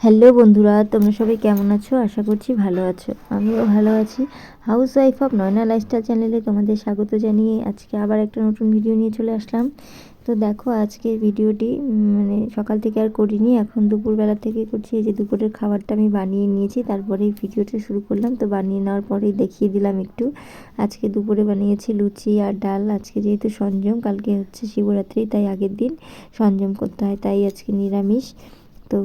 Hello বন্ধুরা, তোমরা সবাই কেমন আছো? আশা করছি ভালো আছো। আমিও ভালো আছি। House wife of Nayana lifestyle চ্যানেলে তোমাদের স্বাগত জানিয়ে আজকে আবার একটা নতুন ভিডিও নিয়ে চলে আসলাম। তো দেখো, আজকের ভিডিওটি মানে সকাল থেকে আর করিনি, এখন দুপুরবেলা থেকে করছি। এই যে দুপুরের খাবারটা আমি বানিয়ে নিয়েছি, তারপরেই ভিডিওটা শুরু করলাম। তো বানিয়ে নেওয়ার পরেই দেখিয়ে দিলাম একটু। আজকে দুপুরে বানিয়েছি লুচি আর ডাল। আজকে যেহেতু সঞ্জম, কালকে হচ্ছে শিবরাত্রি, তাই আগের দিন সঞ্জম করতে হয়, তাই আজকে নিরামিষ। তো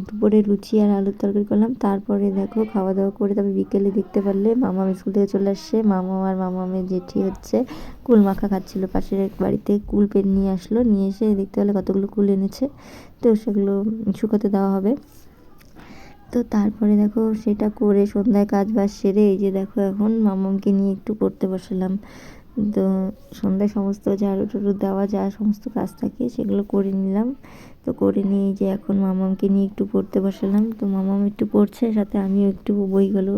দুপুরে লুচি আর আলুর তরকারি করলাম। তারপরে দেখো খাওয়া দাওয়া করে তারপরে বিকেলে দেখতে পারলে মামা স্কুল থেকে চলে আসছে। মামা আর মামামের জেঠি হচ্ছে কুল মাখা খাচ্ছিলো। পাশের এক বাড়িতে কুল পেন নিয়ে আসলো, নিয়ে এসে দেখতে পেলে কতগুলো কুল এনেছে। তো সেগুলো শুকোতে দেওয়া হবে। তো তারপরে দেখো সেটা করে সন্ধ্যায় কাজ বাজ সেরে এই যে দেখো এখন মামামকে নিয়ে একটু পড়তে বসালাম। তো সন্ধ্যায় সমস্ত ঝাড়ু টাড়ু দেওয়া যা সমস্ত কাজ থাকে সেগুলো করে নিলাম। তো করে নিয়ে যে এখন মামামকে নিয়ে একটু পড়তে বসালাম। তো মামাম একটু পড়ছে, সাথে আমিও একটু বইগুলো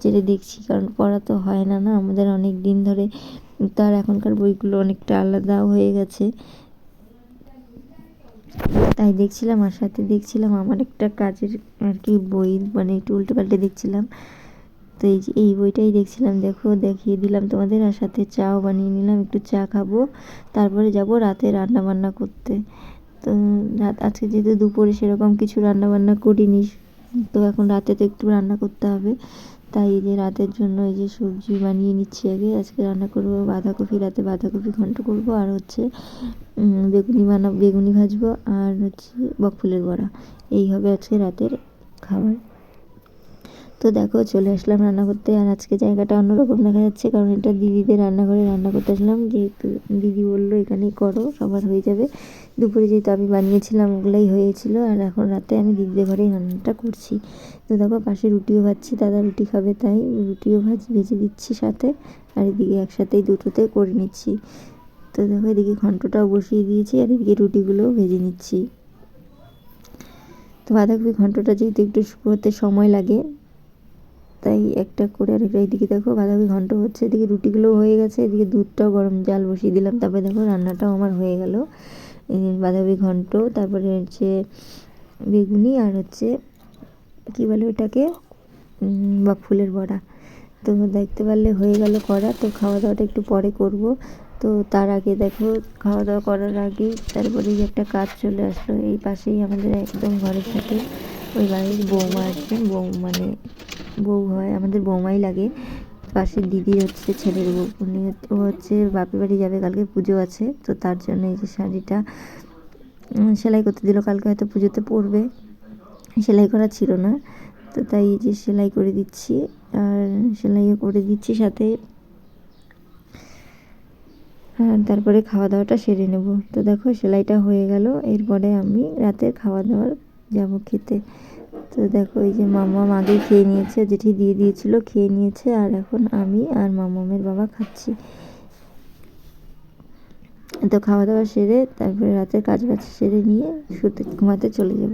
চেড়ে দেখছি, কারণ পড়া তো হয় না না আমাদের অনেক দিন ধরে। তার এখনকার বইগুলো অনেকটা আলাদা হয়ে গেছে, তাই দেখছিলাম। আর সাথে দেখছিলাম আমার একটা কাজের আর কি বই, মানে একটু উল্টে পাল্টে দেখছিলাম। তো এই যে এই বইটাই দেখছিলাম, দেখো দেখিয়ে দিলাম তোমাদের। আর সাথে চাও বানিয়ে নিলাম, একটু চা খাবো, তারপরে যাব রাতে রান্না বান্না করতে। তো আজকে যেহেতু দুপুরে সেরকম কিছু রান্না বান্না করিনি, তো এখন রাতে তো একটু রান্না করতে হবে। তাই এই যে রাতের জন্য এই যে সবজি বানিয়ে নিচ্ছি আগে। আজকে রান্না করবো বাঁধাকপি, রাতে বাঁধাকপি ঘন্ট করবো, আর হচ্ছে বেগুনি ভাজবো, আর হচ্ছে বকফুলের বড়া। এই হবে আজকে রাতের খাবার। তো দেখো চলে আসলাম রান্না করতে। আর আজকে জায়গাটা অন্যরকম দেখা যাচ্ছে, কারণ এটা দিদিদের রান্নাঘরে রান্না করতে আসলাম। যেহেতু দিদি বললো এখানেই করো, সবার হয়ে যাবে। দুপুরে যেহেতু আমি বানিয়েছিলাম ওগুলাই হয়েছিল, আর এখন রাতে আমি দিদিদের ঘরেই রান্নাটা করছি। তো দেখো পাশে রুটিও ভাজছি, দাদা রুটি খাবে তাই রুটিও ভেজে দিচ্ছি সাথে। আর এদিকে একসাথেই দুটোতে করে নিচ্ছি। তো দেখো এদিকে ঘন্টটাও বসিয়ে দিয়েছি, আর এদিকে রুটিগুলোও ভেজে নিচ্ছি। তো বাঁধাকপি ঘন্টটা যেহেতু একটু শুকোতে সময় লাগে, তাই একটা করে আর এইদিকে দেখো বাঁধাকপি ঘন্ট হচ্ছে, এদিকে রুটিগুলোও হয়ে গেছে, এদিকে দুধটাও গরম জাল বসিয়ে দিলাম। তারপরে দেখো রান্নাটাও আমার হয়ে গেল। বাঁধাকপি ঘন্ট, তারপরে হচ্ছে বেগুনি, আর হচ্ছে কী বলে ওটাকে, বকফুলের বড়া। তো দেখতে পারলে হয়ে গেল করা। তো খাওয়া দাওয়াটা একটু পরে করব। তো তার আগে দেখো খাওয়া দাওয়া করার আগেই তারপরে একটা কাজ চলে আসলো। এই পাশেই আমাদের একদম ঘরের সাথে ওই বাড়ির বৌমা আসবেন, মানে বউ হয়, আমাদের বৌমাই লাগে। পাশের দিদি হচ্ছে ছেলের বউ, উনি ও হচ্ছে বাপের বাড়ি যাবে, কালকে পুজো আছে। তো তার জন্য এই যে শাড়িটা সেলাই করতে দিল, কালকে হয়তো পুজোতে পরবে, সেলাই করা ছিল না। তো তাই এই যে সেলাই করে দিচ্ছি, আর সেলাইও করে দিচ্ছি সাথে। তারপরে খাওয়া দাওয়াটা সেরে নেব। তো দেখো সেলাইটা হয়ে গেল, এরপরে আমি রাতের খাওয়া দাওয়ার যাব খেতে। তো দেখো এই যে মামা আগেই খেয়ে নিয়েছে, জেঠি দিয়ে দিয়েছিল, খেয়ে নিয়েছে। আর এখন আমি আর মামামের বাবা খাচ্ছি। তো খাওয়া দাওয়া সেরে তারপরে রাতের কাজ বাজ সেরে নিয়ে ঘুমাতে চলে যাব।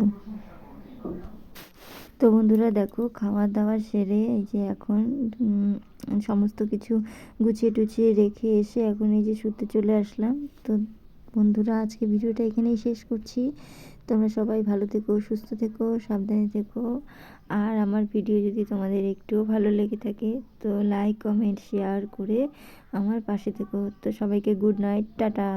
তো বন্ধুরা দেখো খাওয়া দাওয়া সেরে এই যে এখন সমস্ত কিছু গুছিয়ে টুছিয়ে রেখে এসে এখন এই যে শুতে চলে আসলাম। তো বন্ধুরা আজকে ভিডিওটা এখানেই শেষ করছি। তোমরা সবাই ভালো থেকো, সুস্থ থেকো, সাবধানে থেকো। আর আমার ভিডিও যদি তোমাদের একটুও ভালো লেগে থাকে তো লাইক কমেন্ট শেয়ার করে আমার পাশে থেকো। তো সবাইকে গুড নাইট, টাটা।